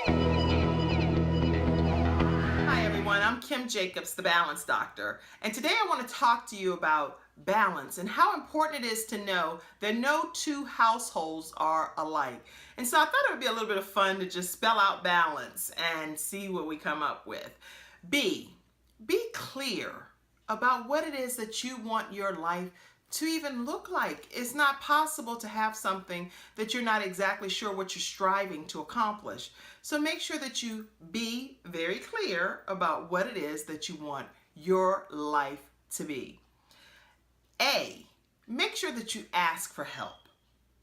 Hi everyone, I'm Kim Jacobs, the Balance Doctor, and today I want to talk to you about balance and how important it is to know that no two households are alike. And so I thought it would be a little bit of fun to just spell out balance and see what we come up with. Be clear about what it is that you want your life to even look like. It's not possible to have something that you're not exactly sure what you're striving to accomplish. So make sure that you be very clear about what it is that you want your life to be. Make sure that you ask for help.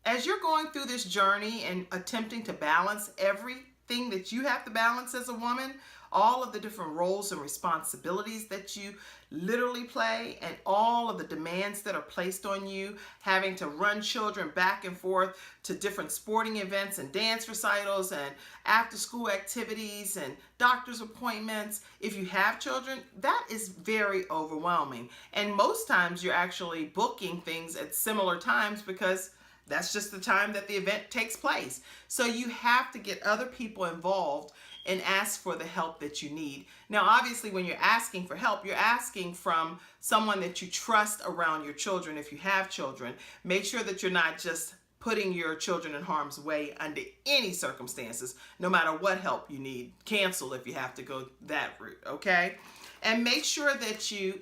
As you're going through this journey and attempting to balance everything that you have to balance as a woman, all of the different roles and responsibilities that you literally play, and all of the demands that are placed on you, having to run children back and forth to different sporting events and dance recitals and after school activities and doctor's appointments. If you have children, that is very overwhelming. And most times you're actually booking things at similar times because that's just the time that the event takes place. So you have to get other people involved and ask for the help that you need. Now, obviously, when you're asking for help, you're asking from someone that you trust around your children if you have children. Make sure that you're not just putting your children in harm's way under any circumstances, no matter what help you need. Cancel if you have to go that route, okay? And make sure that you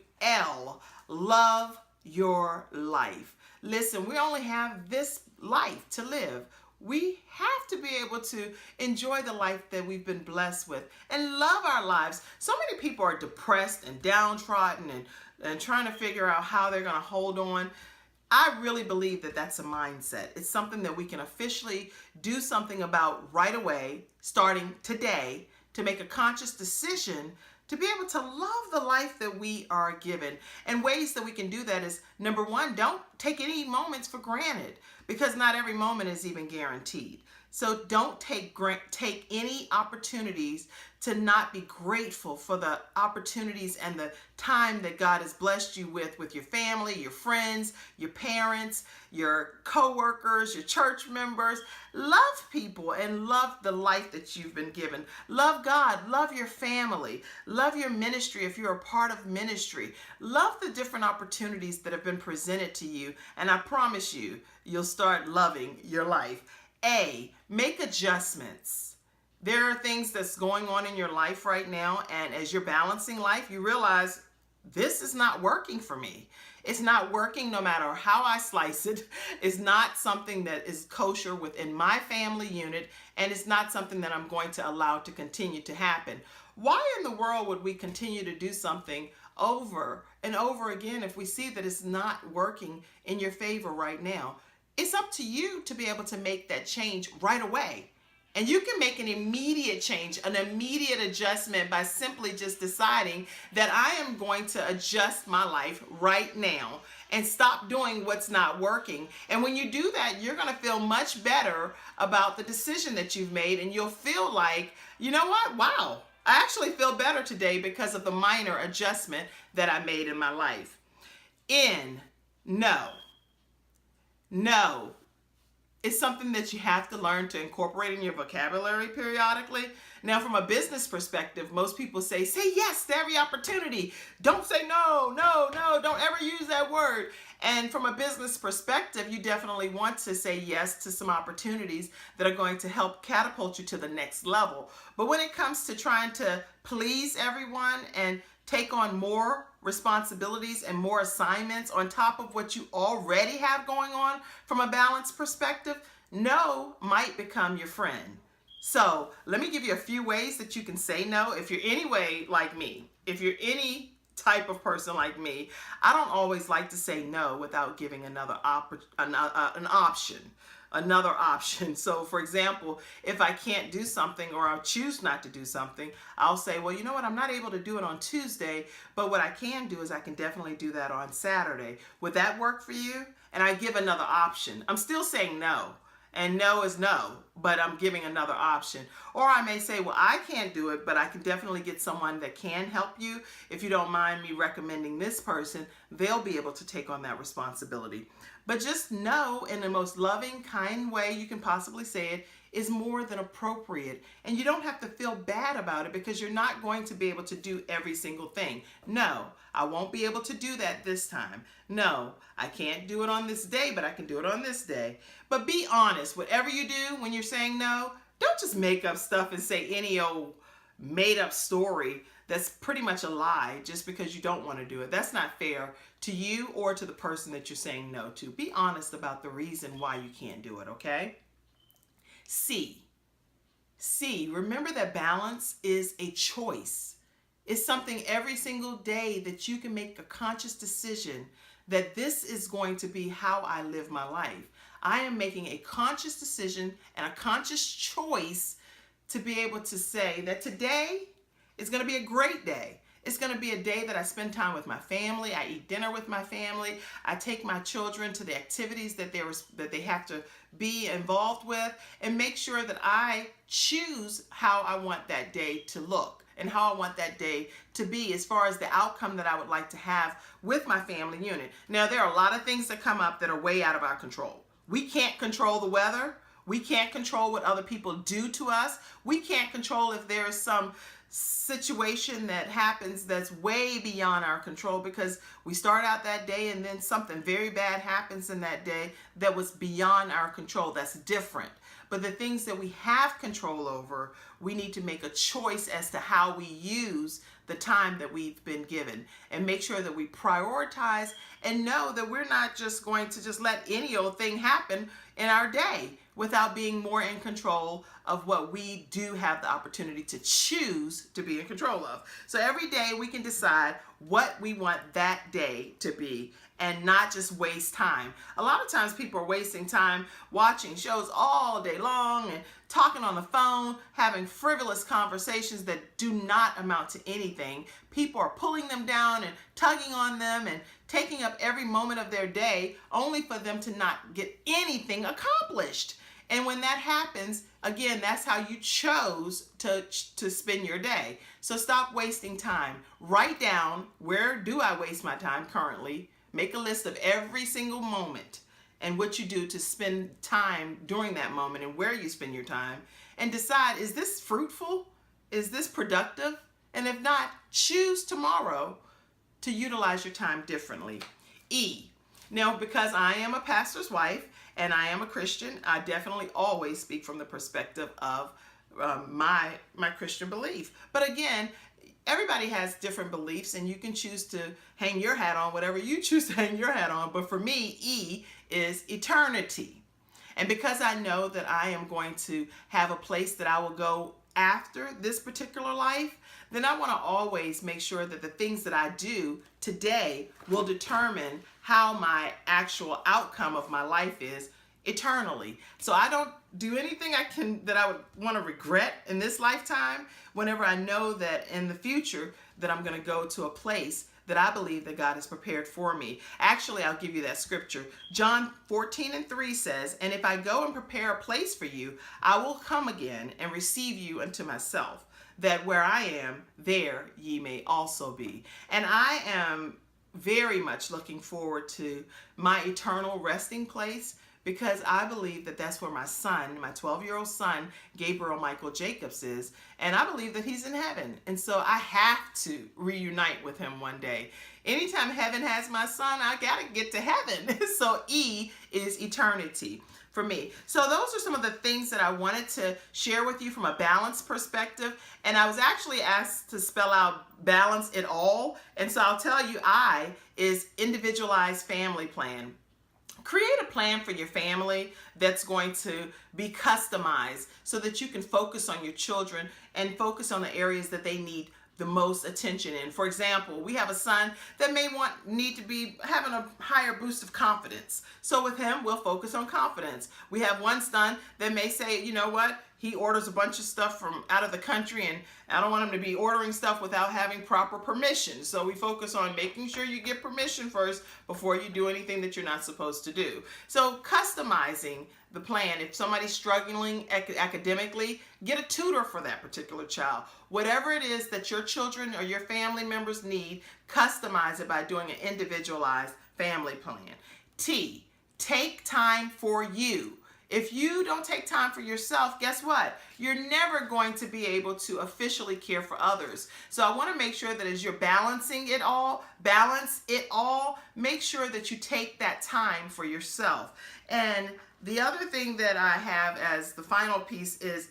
love your life. Listen, we only have this life to live. We have to be able to enjoy the life that we've been blessed with and love our lives. So many people are depressed and downtrodden and trying to figure out how they're going to hold on. I really believe that that's a mindset. It's something that we can officially do something about right away, starting today, to make a conscious decision to be able to love the life that we are given. And ways that we can do that is, number one, don't take any moments for granted, because not every moment is even guaranteed. So don't take any opportunities to not be grateful for the opportunities and the time that God has blessed you with your family, your friends, your parents, your co-workers, your church members. Love people and love the life that you've been given. Love God, love your family, love your ministry if you're a part of ministry. Love the different opportunities that have been presented to you, and I promise you, you'll start loving your life. Make adjustments. There are things that's going on in your life right now, and as you're balancing life, you realize this is not working for me. It's not working no matter how I slice it. It's not something that is kosher within my family unit, and it's not something that I'm going to allow to continue to happen. Why in the world would we continue to do something over and over again if we see that it's not working in your favor right now? It's up to you to be able to make that change right away. And you can make an immediate change, an immediate adjustment by simply just deciding that I am going to adjust my life right now and stop doing what's not working. And when you do that, you're going to feel much better about the decision that you've made. And you'll feel like, you know what? Wow, I actually feel better today because of the minor adjustment that I made in my life. No. It's something that you have to learn to incorporate in your vocabulary periodically. Now, from a business perspective, most people say yes to every opportunity. Don't say no, don't ever use that word. And from a business perspective, you definitely want to say yes to some opportunities that are going to help catapult you to the next level. But when it comes to trying to please everyone and take on more responsibilities and more assignments on top of what you already have going on from a balance perspective, no might become your friend. So let me give you a few ways that you can say no. If you're like me, if you're any type of person like me, I don't always like to say no without giving another option. So for example, if I can't do something or I choose not to do something, I'll say, well, you know what, I'm not able to do it on Tuesday, but what I can do is I can definitely do that on Saturday. Would that work for you? And I give another option. I'm still saying no. And no is no, but I'm giving another option. Or I may say, well, I can't do it, but I can definitely get someone that can help you. If you don't mind me recommending this person, they'll be able to take on that responsibility. But just know in the most loving, kind way you can possibly say it, is more than appropriate. And you don't have to feel bad about it because you're not going to be able to do every single thing. No, I won't be able to do that this time. No, I can't do it on this day, but I can do it on this day. But be honest, whatever you do when you're saying no, don't just make up stuff and say any old made up story that's pretty much a lie just because you don't want to do it. That's not fair to you or to the person that you're saying no to. Be honest about the reason why you can't do it, okay? C, remember that balance is a choice. It's something every single day that you can make a conscious decision that this is going to be how I live my life. I am making a conscious decision and a conscious choice to be able to say that today is going to be a great day. It's going to be a day that I spend time with my family. I eat dinner with my family. I take my children to the activities that they have to be involved with, and make sure that I choose how I want that day to look and how I want that day to be as far as the outcome that I would like to have with my family unit. Now, there are a lot of things that come up that are way out of our control. We can't control the weather. We can't control what other people do to us. We can't control if there is some situation that happens that's way beyond our control, because we start out that day and then something very bad happens in that day that was beyond our control. That's different. But the things that we have control over, we need to make a choice as to how we use the time that we've been given, and make sure that we prioritize and know that we're not just going to just let any old thing happen in our day without being more in control of what we do have the opportunity to choose to be in control of. So every day we can decide what we want that day to be and not just waste time. A lot of times people are wasting time watching shows all day long and talking on the phone, having frivolous conversations that do not amount to anything. People are pulling them down and tugging on them and taking up every moment of their day only for them to not get anything accomplished. And when that happens, again, that's how you chose to spend your day. So stop wasting time. Write down, where do I waste my time currently? Make a list of every single moment and what you do to spend time during that moment and where you spend your time, and decide, is this fruitful? Is this productive? And if not, choose tomorrow to utilize your time differently. E. Now, because I am a pastor's wife and I am a Christian, I definitely always speak from the perspective of my Christian belief. But again, everybody has different beliefs, and you can choose to hang your hat on whatever you choose to hang your hat on. But for me, E is eternity. And because I know that I am going to have a place that I will go after this particular life, then I want to always make sure that the things that I do today will determine how my actual outcome of my life is eternally. So I don't do anything that I would want to regret in this lifetime, whenever I know that in the future that I'm going to go to a place that I believe that God has prepared for me. Actually, I'll give you that scripture. John 14:3 says, "And if I go and prepare a place for you, I will come again and receive you unto myself, that where I am, there ye may also be." And I am very much looking forward to my eternal resting place, because I believe that that's where my son, my 12-year-old son, Gabriel Michael Jacobs, is. And I believe that he's in heaven. And so I have to reunite with him one day. Anytime heaven has my son, I got to get to heaven. So E is eternity for me. So those are some of the things that I wanted to share with you from a balance perspective. And I was actually asked to spell out balance it all. And so I'll tell you, I is individualized family plan. Create a plan for your family that's going to be customized so that you can focus on your children and focus on the areas that they need the most attention in. For example, we have a son that may need to be having a higher boost of confidence. So with him, we'll focus on confidence. We have one son that may say, you know what? He orders a bunch of stuff from out of the country, and I don't want him to be ordering stuff without having proper permission. So we focus on making sure you get permission first before you do anything that you're not supposed to do. So customizing the plan. If somebody's struggling academically, get a tutor for that particular child. Whatever it is that your children or your family members need, customize it by doing an individualized family plan. T, take time for you. If you don't take time for yourself, guess what? You're never going to be able to officially care for others. So I want to make sure that as you're balancing it all, make sure that you take that time for yourself. And the other thing that I have as the final piece is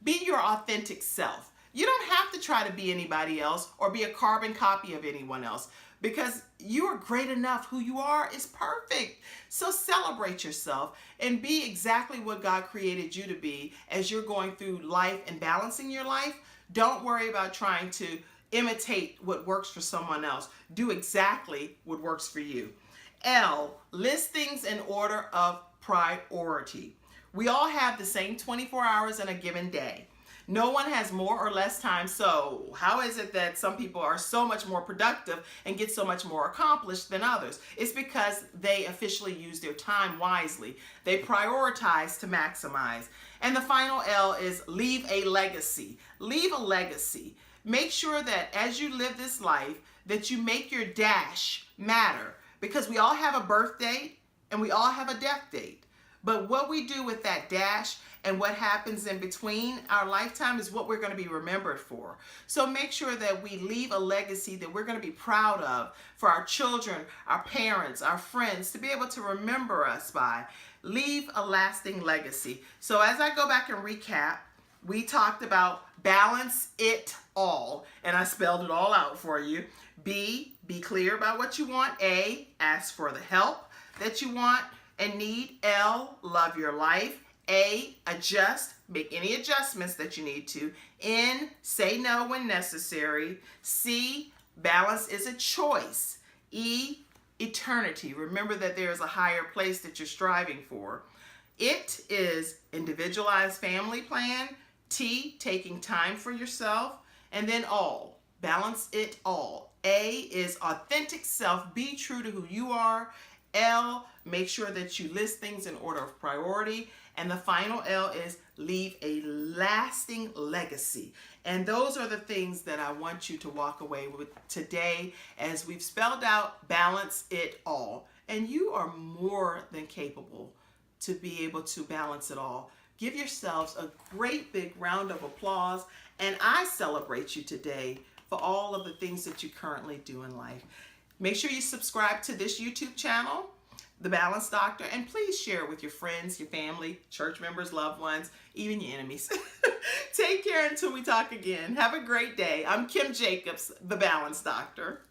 be your authentic self. You don't have to try to be anybody else or be a carbon copy of anyone else, because you are great enough. Who you are is perfect. So celebrate yourself and be exactly what God created you to be as you're going through life and balancing your life. Don't worry about trying to imitate what works for someone else. Do exactly what works for you. List things in order of priority. We all have the same 24 hours in a given day. No one has more or less time, so how is it that some people are so much more productive and get so much more accomplished than others? It's because they officially use their time wisely. They prioritize to maximize. And the final L is leave a legacy. Leave a legacy. Make sure that as you live this life, that you make your dash matter, because we all have a birth date and we all have a death date. But what we do with that dash and what happens in between our lifetime is what we're going to be remembered for. So make sure that we leave a legacy that we're going to be proud of for our children, our parents, our friends, to be able to remember us by. Leave a lasting legacy. So as I go back and recap, we talked about balance it all, and I spelled it all out for you. B, be clear about what you want. A, ask for the help that you want and need. L, love your life. A, adjust, make any adjustments that you need to. N, say no when necessary. C, balance is a choice. E, eternity. Remember that there is a higher place that you're striving for. It is individualized family plan. T, taking time for yourself. And then all, balance it all. A is authentic self. Be true to who you are. L, make sure that you list things in order of priority. And the final L is leave a lasting legacy. And those are the things that I want you to walk away with today as we've spelled out balance it all. And you are more than capable to be able to balance it all. Give yourselves a great big round of applause. And I celebrate you today for all of the things that you currently do in life. Make sure you subscribe to this YouTube channel, The Balance Doctor, and please share it with your friends, your family, church members, loved ones, even your enemies. Take care until we talk again. Have a great day. I'm Kim Jacobs, The Balance Doctor.